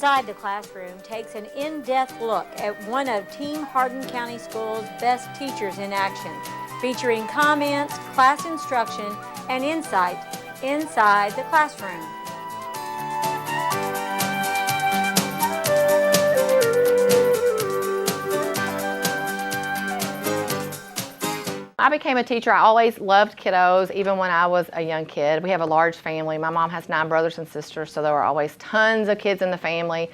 Inside the Classroom takes an in-depth look at one of Team Hardin County Schools' best teachers in action, featuring comments, class instruction, and insight inside the classroom. I became a teacher. I always loved kiddos, even when I was a young kid. We have a large family. My mom has 9 brothers and sisters, so there were always tons of kids in the family,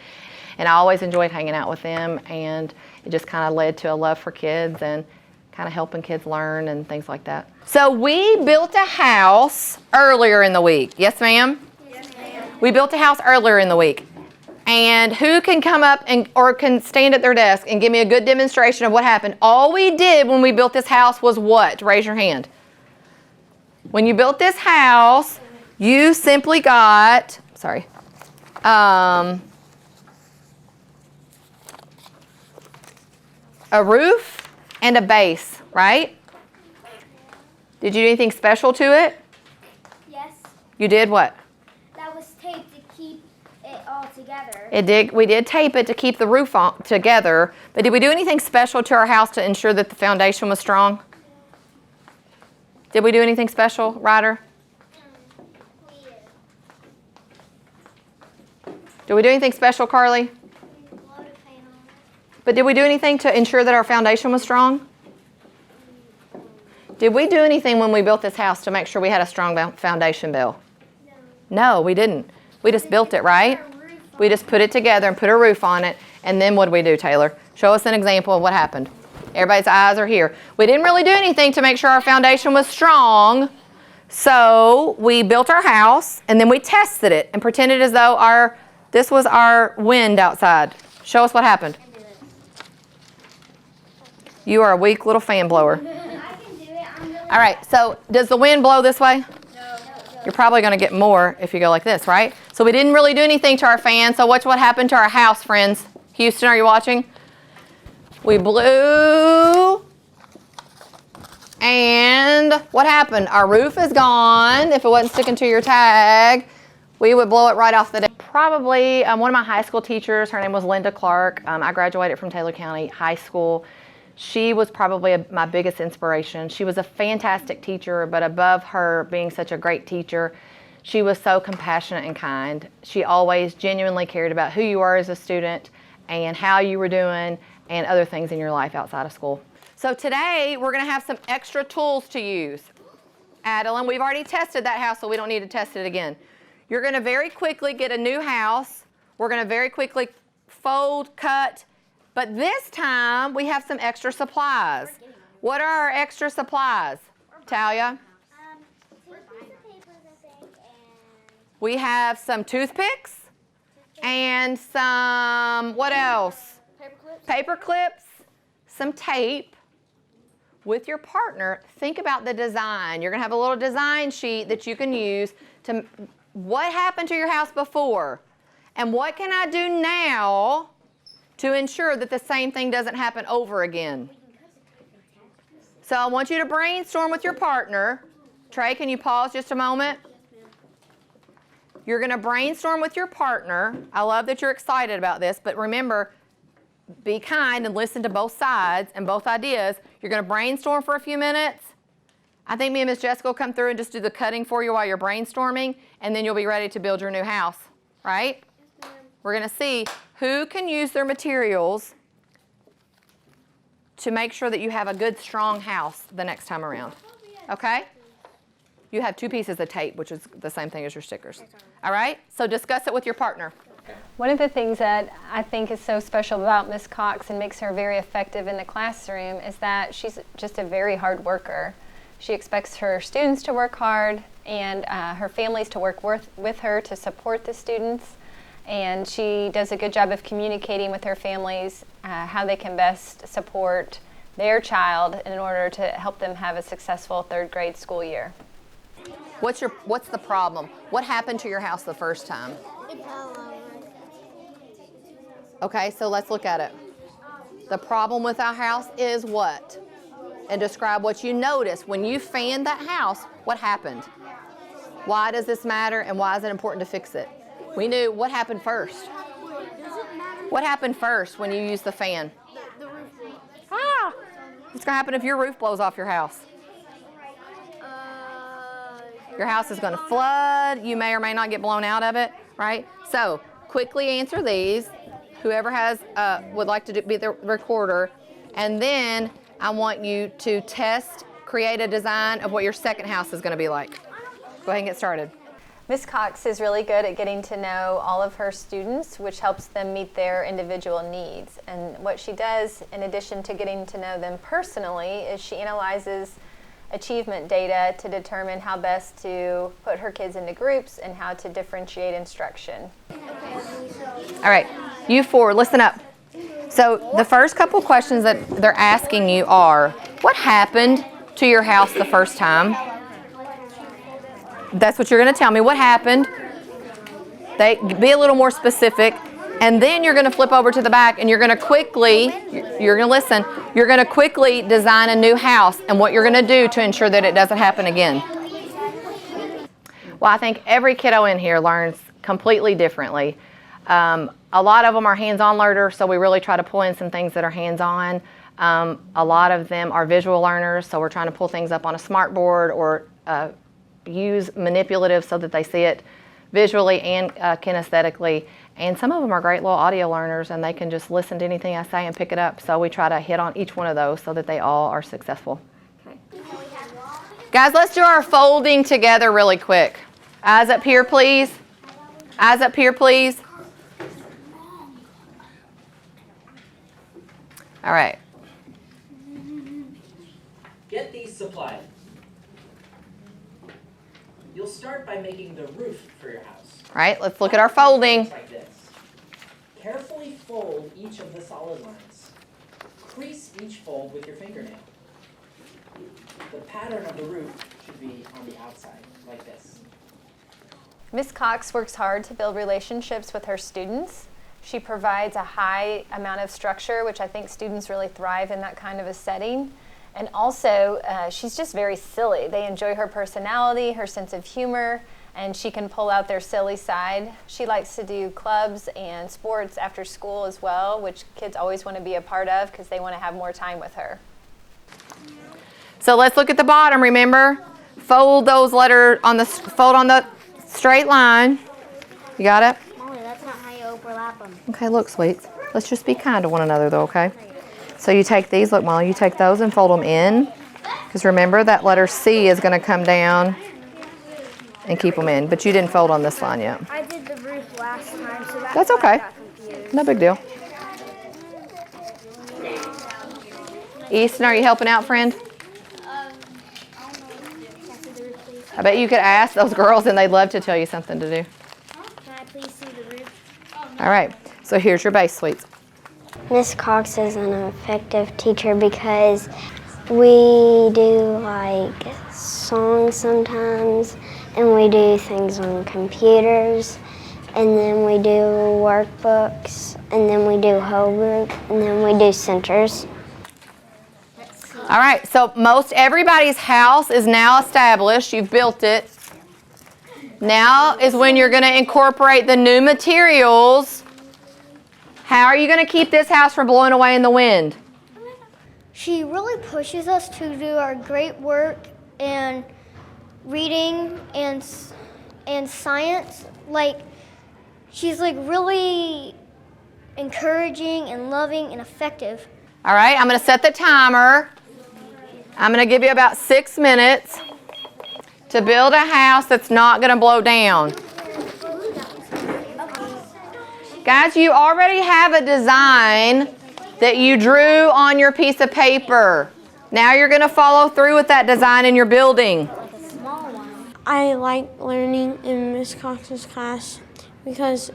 and I always enjoyed hanging out with them, and it just kind of led to a love for kids and kind of helping kids learn and things like that. So we built a house earlier in the week. Yes, ma'am? Yes, ma'am. We built a house earlier in the week. And who can come up or can stand at their desk and give me a good demonstration of what happened? All we did when we built this house was what? Raise your hand. When you built this house, you simply got, a roof and a base, right? Did you do anything special to it? Yes. You did what? That was taped to keep it all together. We did tape it to keep the roof together, but did we do anything special to our house to ensure that the foundation was strong? Did we do anything special, Ryder? Did we do anything special, Carly? But did we do anything to ensure that our foundation was strong? Did we do anything when we built this house to make sure we had a strong foundation, Bill? No, we didn't. We just built it, right? We just put it together and put a roof on it, and then what did we do, Taylor? Show us an example of what happened. Everybody's eyes are here. We didn't really do anything to make sure our foundation was strong, so we built our house, and then we tested it and pretended as though this was our wind outside. Show us what happened. You are a weak little fan blower. All right, so does the wind blow this way? You're probably going to get more if you go like this, right? So we didn't really do anything to our fan. So watch what happened to our house, friends. Houston, are you watching? We blew, and what happened? Our roof is gone. If it wasn't sticking to your tag, we would blow it right off the deck. Probably one of my high school teachers, her name was Linda Clark. I graduated from Taylor County High School. She was probably my biggest inspiration. She was a fantastic teacher, but above her being such a great teacher, she was so compassionate and kind. She always genuinely cared about who you are as a student and how you were doing and other things in your life outside of school. So today, we're gonna have some extra tools to use. Adeline, we've already tested that house, so we don't need to test it again. You're gonna very quickly get a new house. We're gonna very quickly fold, cut, but this time, we have some extra supplies. What are our extra supplies, Talia? We have some toothpicks and some, what else? Paper clips, some tape. With your partner, think about the design. You're gonna have a little design sheet that you can use to, what happened to your house before? And what can I do now to ensure that the same thing doesn't happen over again? So I want you to brainstorm with your partner. Trey, can you pause just a moment? You're going to brainstorm with your partner. I love that you're excited about this, but remember, be kind and listen to both sides and both ideas. You're going to brainstorm for a few minutes. I think me and Miss Jessica will come through and just do the cutting for you while you're brainstorming, and then you'll be ready to build your new house, right? We're going to see who can use their materials to make sure that you have a good, strong house the next time around. Okay? You have 2 pieces of tape, which is the same thing as your stickers. All right? So discuss it with your partner. One of the things that I think is so special about Miss Cox and makes her very effective in the classroom is that she's just a very hard worker. She expects her students to work hard and her families to work with her to support the students. And she does a good job of communicating with her families how they can best support their child in order to help them have a successful 3rd grade school year. What's the problem? What happened to your house the first time? It fell over. Okay, so let's look at it. The problem with our house is what? And describe what you noticed when you fanned that house. What happened? Why does this matter and why is it important to fix it? We knew what happened first. The What happened first when you used the fan? The roof leak. Ah! What's going to happen if your roof blows off your house? Your house is going to flood. You may or may not get blown out of it, right? So quickly answer these. Whoever has would like to be the recorder. And then I want you to create a design of what your second house is going to be like. Go ahead and get started. Ms. Cox is really good at getting to know all of her students, which helps them meet their individual needs. And what she does, in addition to getting to know them personally, is she analyzes achievement data to determine how best to put her kids into groups and how to differentiate instruction. All right, you four, listen up. So the first couple questions that they're asking you are, what happened to your house the first time? That's what you're going to tell me. What happened? Be a little more specific. And then you're going to flip over to the back and you're going to quickly design a new house and what you're going to do to ensure that it doesn't happen again. Well, I think every kiddo in here learns completely differently. A lot of them are hands-on learners, so we really try to pull in some things that are hands-on. A lot of them are visual learners, so we're trying to pull things up on a smart board or use manipulative so that they see it visually and kinesthetically. And some of them are great little audio learners and they can just listen to anything I say and pick it up. So we try to hit on each one of those so that they all are successful. Okay. Guys, let's do our folding together really quick. Eyes up here, please. Eyes up here, please. All right. Get these supplied. You'll start by making the roof for your house. All right, let's look at our folding. Like this. Carefully fold each of the solid lines. Crease each fold with your fingernail. The pattern of the roof should be on the outside, like this. Ms. Cox works hard to build relationships with her students. She provides a high amount of structure, which I think students really thrive in that kind of a setting. And also, she's just very silly. They enjoy her personality, her sense of humor, and she can pull out their silly side. She likes to do clubs and sports after school as well, which kids always want to be a part of because they want to have more time with her. So let's look at the bottom, remember? Fold those letters on the straight line. You got it? Molly, that's not how you overlap them. Okay, look, sweets. Let's just be kind to one another though, okay? So you take these, look, Molly, you take those and fold them in. Because remember, that letter C is going to come down and keep them in. But you didn't fold on this line yet. I did the roof last time, so That's okay. No big deal. Easton, are you helping out, friend? I bet you could ask those girls and they'd love to tell you something to do. Can I please see the roof? All right, so here's your base, sweets. Miss Cox is an effective teacher because we do like songs sometimes and we do things on computers and then we do workbooks and then we do whole group and then we do centers. All right, so most everybody's house is now established. You've built it. Now is when you're going to incorporate the new materials. How are you going to keep this house from blowing away in the wind? She really pushes us to do our great work in reading and science. Like, she's like really encouraging and loving and effective. All right, I'm going to set the timer. I'm going to give you about 6 minutes to build a house that's not going to blow down. Guys, you already have a design that you drew on your piece of paper. Now you're going to follow through with that design in your building. I like learning in Miss Cox's class because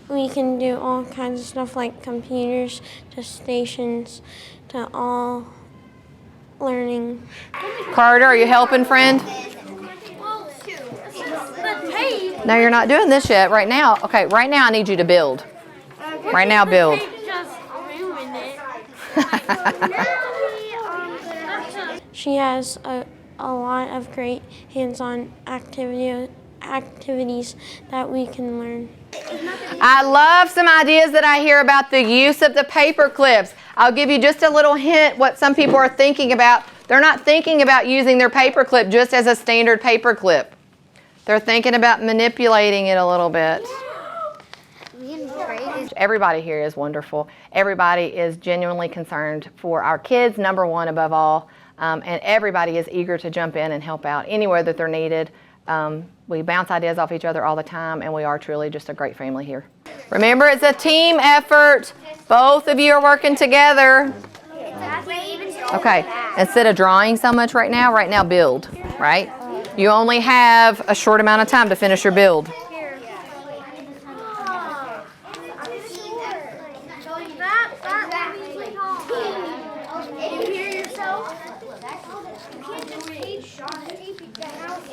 we can do all kinds of stuff like computers to stations to all learning. Carter, are you helping, friend? No, you're not doing this yet. Right now, okay, right now I need you to build. Right now, build. She has a lot of great hands-on activities that we can learn. I love some ideas that I hear about the use of the paper clips. I'll give you just a little hint what some people are thinking about. They're not thinking about using their paper clip just as a standard paper clip. They're thinking about manipulating it a little bit. Everybody here is wonderful. Everybody is genuinely concerned for our kids, number one above all, and everybody is eager to jump in and help out anywhere that they're needed. We bounce ideas off each other all the time, and we are truly just a great family here. Remember, it's a team effort. Both of you are working together. Okay, instead of drawing so much right now build, right? You only have a short amount of time to finish your build.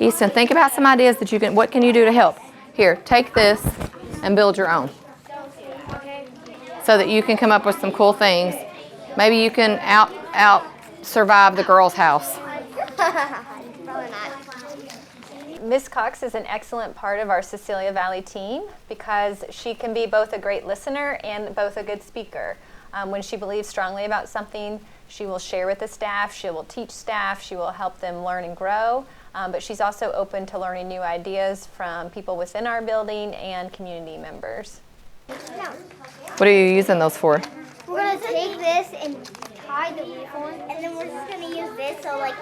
Easton, think about some ideas that you can, what can you do to help? Here, take this and build your own. So that you can come up with some cool things. Maybe you can out survive the girls' house. Miss Cox is an excellent part of our Cecilia Valley team because she can be both a great listener and both a good speaker. When she believes strongly about something, she will share with the staff, she will teach staff, she will help them learn and grow, but she's also open to learning new ideas from people within our building and community members. What are you using those for? We're going to take this and tie the roof on, and then we're just going to use this so it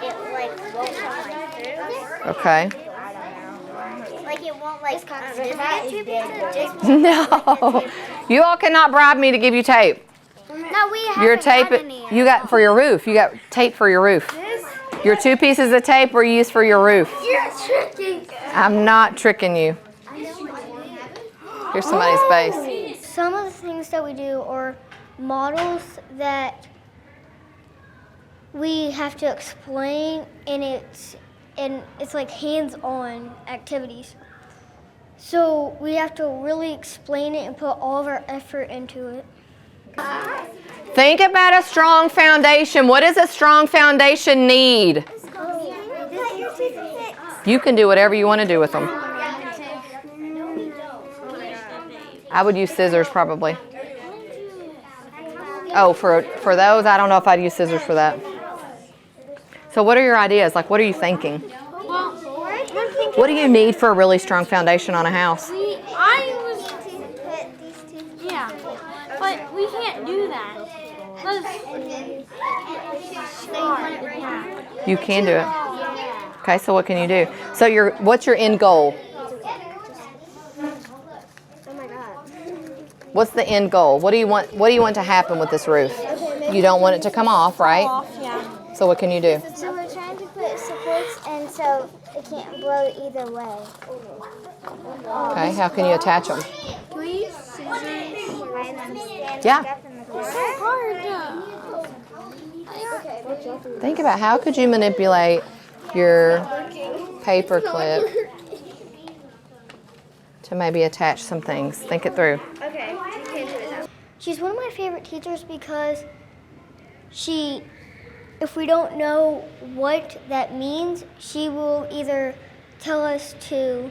won't come through. Okay. It won't No. You all cannot bribe me to give you tape. No, we haven't Your tape, got any. you got for your roof. You got tape for your roof. Your 2 pieces of tape were used for your roof. You're tricking. I'm not tricking you. Here's somebody's face. Some of the things that we do are models that we have to explain, and it's like hands-on activities. So we have to really explain it and put all of our effort into it. Think about a strong foundation. What does a strong foundation need? You can do whatever you want to do with them. I would use scissors probably. Oh, for those, I don't know if I'd use scissors for that. So what are your ideas? What are you thinking? What do you need for a really strong foundation on a house? Yeah, but we can't do that. You can do it. Okay, so what can you do? So what's your end goal? What's the end goal? What do you want to happen with this roof? You don't want it to come off, right? Yeah. So what can you do? So we're trying to put supports, and so it can't blow either way. Okay, how can you attach them? Can we use scissors? Yeah. Think about how could you manipulate your paper clip to maybe attach some things. Think it through. Okay. She's one of my favorite teachers because if we don't know what that means, she will either tell us to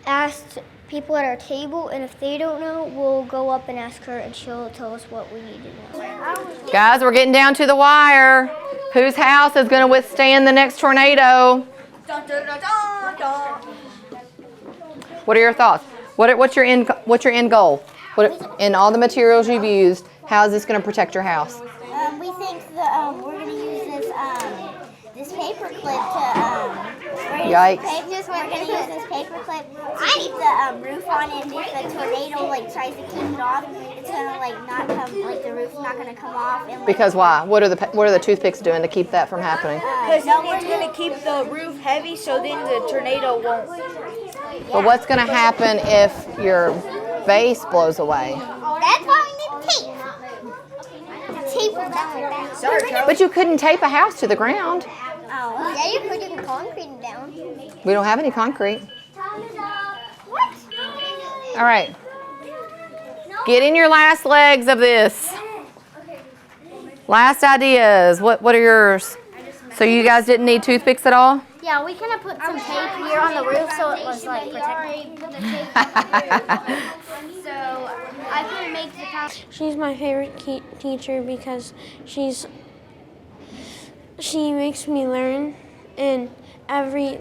ask people at our table, and if they don't know, we'll go up and ask her, and she'll tell us what we need to know. Guys, we're getting down to the wire. Whose house is going to withstand the next tornado? What are your thoughts? What's your end goal? In all the materials you've used, how is this going to protect your house? We think that we're going to use this paper clip to. Yikes. We're going to use this paper clip to keep the roof on, and if the tornado tries to keep it off, it's going to not come. The roof's not going to come off. And, Because why? What are the toothpicks doing to keep that from happening? Because it's going to keep the roof heavy, so then the tornado won't. But what's going to happen if your base blows away? That's why we need tape. Tape down like that. But you couldn't tape a house to the ground. Oh, yeah, you could. You can concrete it down. We don't have any concrete. What? All right. Get in your last legs of this. Last ideas. What are yours? So you guys didn't need toothpicks at all? Yeah, we kind of put some tape here on the roof so it was like protected. So I can make the house. She's my favorite teacher because she makes me learn, and every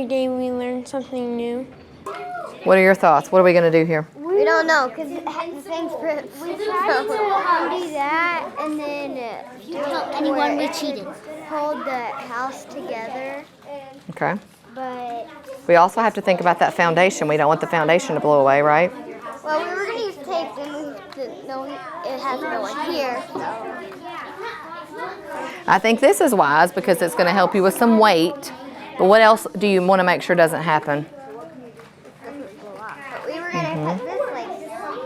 day we learn something new. What are your thoughts? What are we going to do here? We don't know because the thing's we tried to do that and then tell anyone we cheated. Hold the house together. Okay. But We also have to think about that foundation. We don't want the foundation to blow away, right? well, we were gonna use tape, and we didn't know it has to go in here. So. I think this is wise because it's going to help you with some weight. But what else do you want to make sure doesn't happen? But we were gonna put this like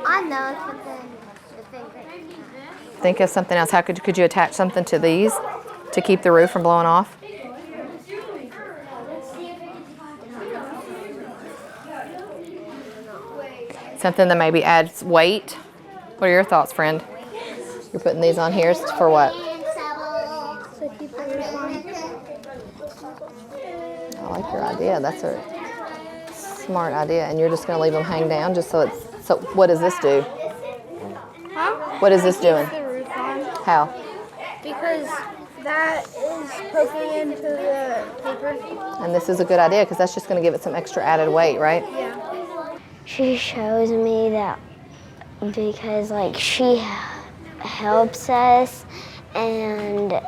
on those, but then the thing. Think of something else. How could you attach something to these to keep the roof from blowing off? Something that maybe adds weight. What are your thoughts, friend? You're putting these on here for what? I like your idea. That's a smart idea. And you're just going to leave them hang down just so it's. So what does this do? Huh? What is this doing? The roof on. How? Because that is poking into the paper. And this is a good idea because that's just going to give it some extra added weight, right? Yeah. She shows me that because like she helps us and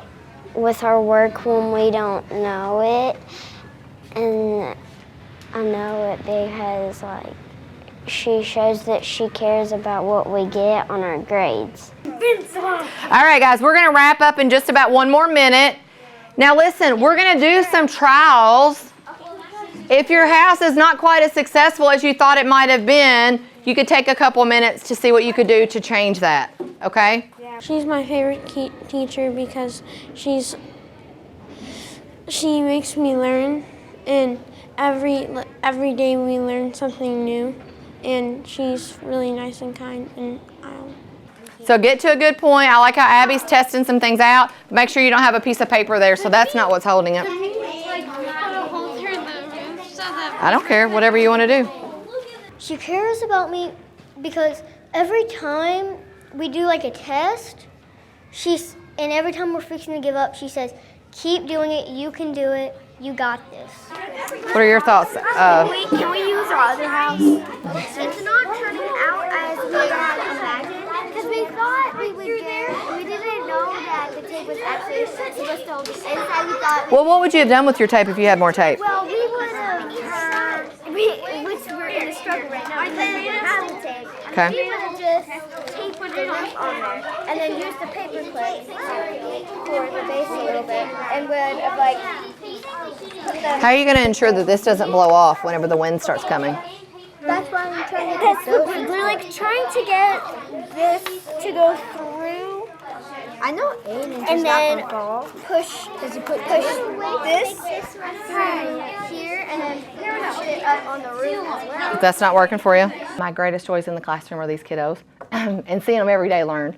with our work when we don't know it, and I know it because like she shows that she cares about what we get on our grades. All right, guys, we're going to wrap up in just about 1 more minute. Now listen, we're going to do some trials. If your house is not quite as successful as you thought it might have been, you could take a couple minutes to see what you could do to change that, okay? She's my favorite teacher because she makes me learn, and every day we learn something new, and she's really nice and kind. And So get to a good point. I like how Abby's testing some things out. Make sure you don't have a piece of paper there, so that's not what's holding it. I don't care, whatever you want to do. She cares about me because every time we do like a test, and every time we're fixing to give up, she says, "Keep doing it. You can do it. You got this." What are your thoughts? Can we use our other house? It's not turning out as we had imagined because we thought we would get. We didn't know that the tape was actually supposed to hold inside. We thought. Well, what would you have done with your tape if you had more tape? Well, we would have which we're in a struggle right now. We have the tape. Okay. We would have just taped the roof on there and then used the paper clip for the base a little bit and would have like. How are you going to ensure that this doesn't blow off whenever the wind starts coming? That's why I'm trying to get those. We're like trying to get this to go through. I know Aiden's and then push this through here and then push it up on the roof as well. If that's not working for you? My greatest joys in the classroom are these kiddos and seeing them every day learn.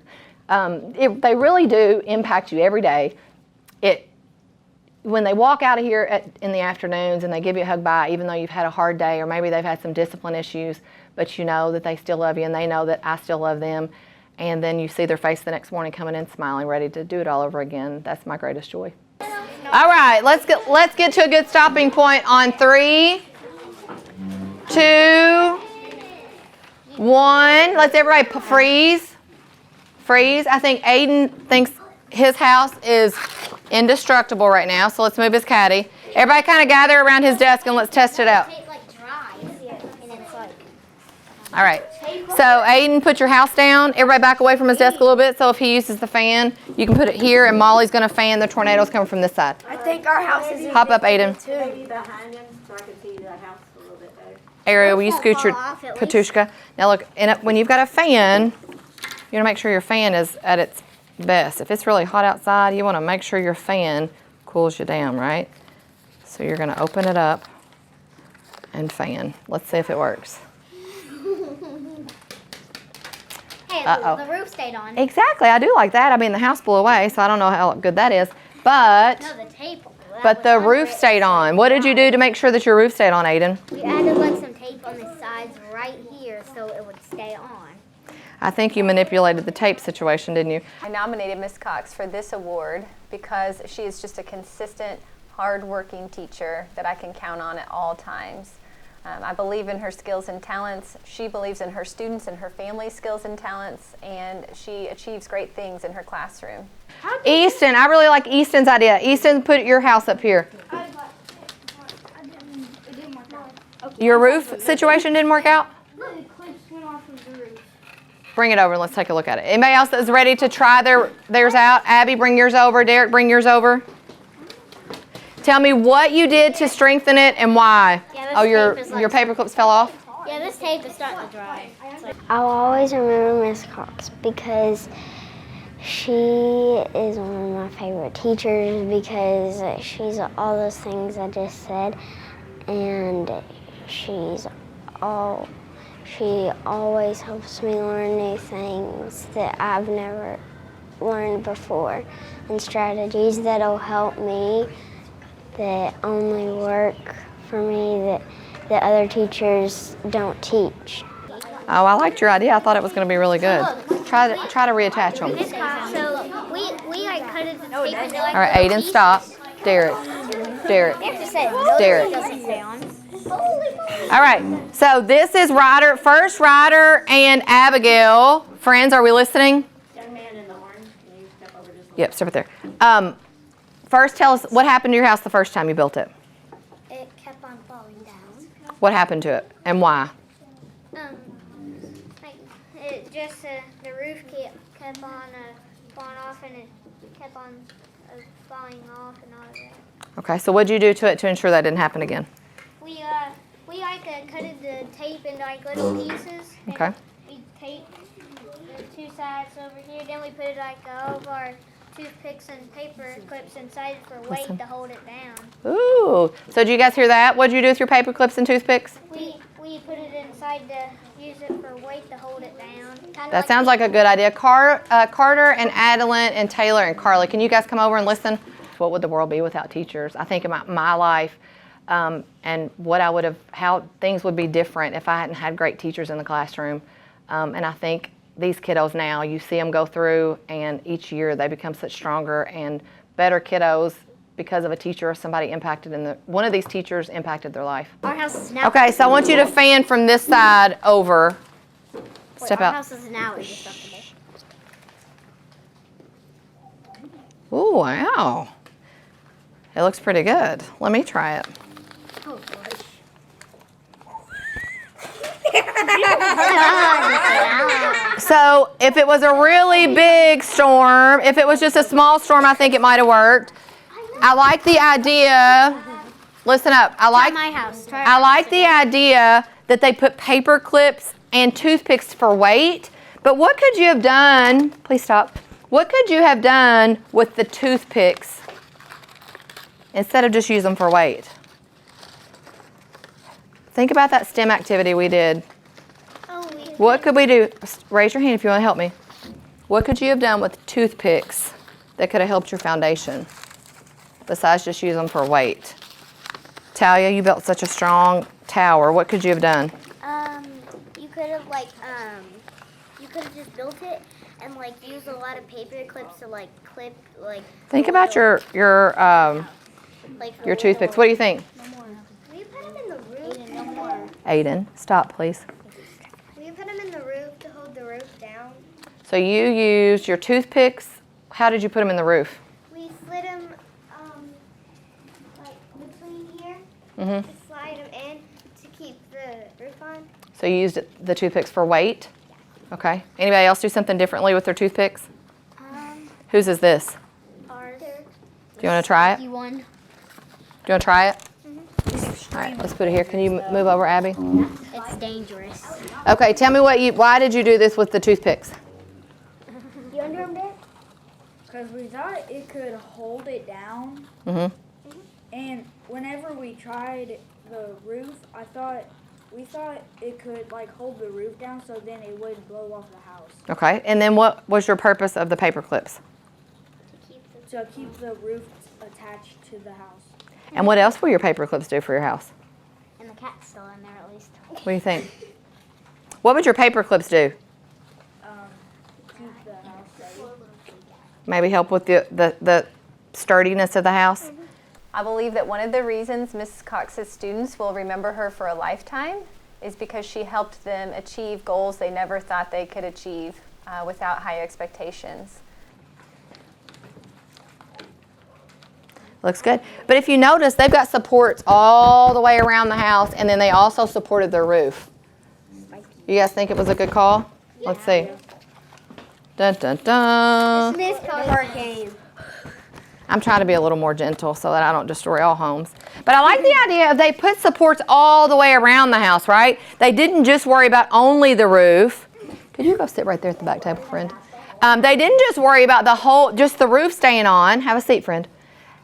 They really do impact you every day. When they walk out of here in the afternoons and they give you a hug bye, even though you've had a hard day or maybe they've had some discipline issues, but you know that they still love you and they know that I still love them, and then you see their face the next morning coming in smiling, ready to do it all over again. That's my greatest joy. All right, let's get to a good stopping point on 3, 2, 1. Let's everybody freeze. Freeze. I think Aiden thinks his house is indestructible right now, so let's move his caddy. Everybody kind of gather around his desk and let's test it out. All right, so Aiden, put your house down. Everybody back away from his desk a little bit, so if he uses the fan, you can put it here, and Molly's going to fan the tornadoes coming from this side. I think our house is Hop up, Aiden. Maybe behind him so I can see the house a little bit better. Ariel, will you scoot your Patushka? Now look, when you've got a fan, you want to make sure your fan is at its best. If it's really hot outside, you want to make sure your fan cools you down, right? So you're going to open it up and fan. Let's see if it works. Hey, the roof stayed on. Exactly, I do like that. I mean, the house blew away, so I don't know how good that is. But No, the tape blew. But the roof stayed on. What did you do to make sure that your roof stayed on, Aiden? We added like some tape on the sides right here so it would stay on. I think you manipulated the tape situation, didn't you? I nominated Miss Cox for this award because she is just a consistent, hard-working teacher that I can count on at all times. I believe in her skills and talents. She believes in her students and her family's skills and talents, and she achieves great things in her classroom. Easton, I really like Easton's idea. Easton, put your house up here. Your roof situation didn't work out? Bring it over and let's take a look at it. Anybody else that's ready to try theirs out? Abby, bring yours over. Derek, bring yours over. Tell me what you did to strengthen it and why. Yeah, Oh, your paper clips fell off? Yeah, this tape is starting to dry. I'll always remember Miss Cox because she is one of my favorite teachers because she's all those things I just said, and she always helps me learn new things that I've never learned before and strategies that'll help me that only work for me that other teachers don't teach. Oh, I liked your idea. I thought it was going to be really good. Try to reattach them. So we like cut it to tape and All right, Aiden, stop. Derek. Derek. Derek. All right, so this is first Ryder and Abigail. Friends, are we listening? Young man in the orange, can you step over just a little? Yep, step right there. First, tell us what happened to your house the first time you built it. it kept on falling down. What happened to it and why? Like it just the roof kept on falling off and it kept on falling off and all of that. Okay, so what did you do to it to ensure that didn't happen again? We like cut the tape into like little pieces. And Okay. we taped the two sides over here. Then we put like all of our toothpicks and paper clips inside for weight to hold it down. Ooh, so did you guys hear that? What did you do with your paper clips and toothpicks? We put it inside to use it for weight to hold it down. That sounds like a good idea. Carter and Adeline and Taylor and Carly, can you guys come over and listen? What would the world be without teachers? I think about my life and how things would be different if I hadn't had great teachers in the classroom. And I think these kiddos now, you see them go through and each year they become such stronger and better kiddos because of a teacher or somebody one of these teachers impacted their life. Our house is now. Okay, so I want you to fan from this side over. Step Our out. house is now just up today. Ooh, wow. It looks pretty good. Let me try it. Oh gosh. So if it was a really big storm, if it was just a small storm, I think it might have worked. I like the idea. Listen up. I like the idea that they put paper clips and toothpicks for weight. But what could you have done? Please stop. What could you have done with the toothpicks instead of just use them for weight? Think about that STEM activity we did. What could we do? Raise your hand if you want to help me. What could you have done with toothpicks that could have helped your foundation besides just use them for weight? Talia, you built such a strong tower. What could you have done? You could have you could have just built it and used a lot of paper clips to clip Think about your toothpicks. What do you think? Will you put them in the roof? No more. Aiden, stop please. Will you put them in the roof to hold the roof down? So you used your toothpicks. How did you put them in the roof? We slid them between here Mm-hmm. to slide them in to keep the roof on. So you used the toothpicks for weight? Okay. Anybody else do something differently with their toothpicks? Whose is this? Ours. Do you want to try it? Do you One. want to try it? All right, let's put it here. Can you move over, Abby? It's dangerous. Okay, tell me why did you do this with the toothpicks? You under them, Dad? Because we thought it could hold it down. Mm-hmm. And whenever we tried the roof, we thought it could hold the roof down so then it wouldn't blow off the house. Okay, and then what was your purpose of the paper clips? To keep the roof attached to the house. And what else will your paper clips do for your house? And the cat's still in there at least. What do you think? What would your paper clips do? Keep the house safe. Maybe help with the sturdiness of the house? I believe that one of the reasons Ms. Cox's students will remember her for a lifetime is because she helped them achieve goals they never thought they could achieve without high expectations. Looks good. But if you notice, they've got supports all the way around the house, and then they also supported their roof. You guys think it was a good call? Let's see. Dun, dun, dun. Miss Hurricane. I'm trying to be a little more gentle so that I don't destroy all homes. But I like the idea of they put supports all the way around the house, right? They didn't just worry about only the roof. Could you go sit right there at the back table, friend? They didn't just worry about just the roof staying on. Have a seat, friend.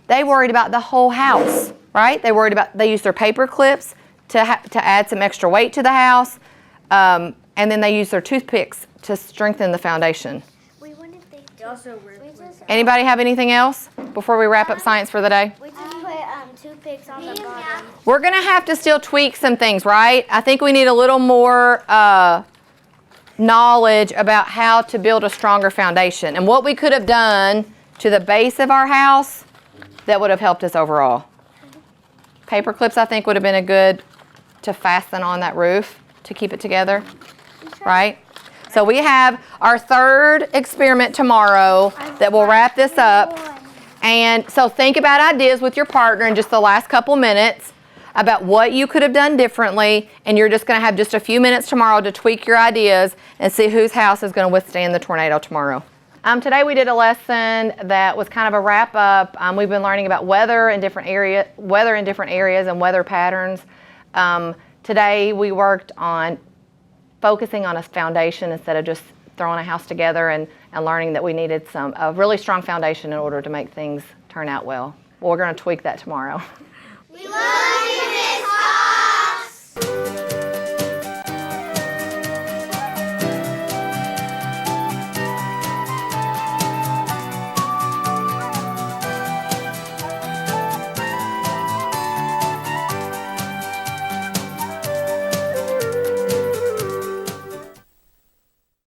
They worried about the whole house, right? They used their paper clips to add some extra weight to the house. And then they used their toothpicks to strengthen the foundation. Anybody have anything else before we wrap up science for the day? We just put toothpicks on the bottom. We're going to have to still tweak some things, right? I think we need a little more knowledge about how to build a stronger foundation and what we could have done to the base of our house that would have helped us overall. Paper clips, I think, would have been a good to fasten on that roof to keep it together, right? So we have our third experiment tomorrow that will wrap this up. And so think about ideas with your partner in just the last couple minutes about what you could have done differently. And you're just going to have just a few minutes tomorrow to tweak your ideas and see whose house is going to withstand the tornado tomorrow. Today we did a lesson that was kind of a wrap up. We've been learning about weather in different areas and weather patterns. Today we worked on focusing on a foundation instead of just throwing a house together and learning that we needed a really strong foundation in order to make things turn out well. We're going to tweak that tomorrow. We love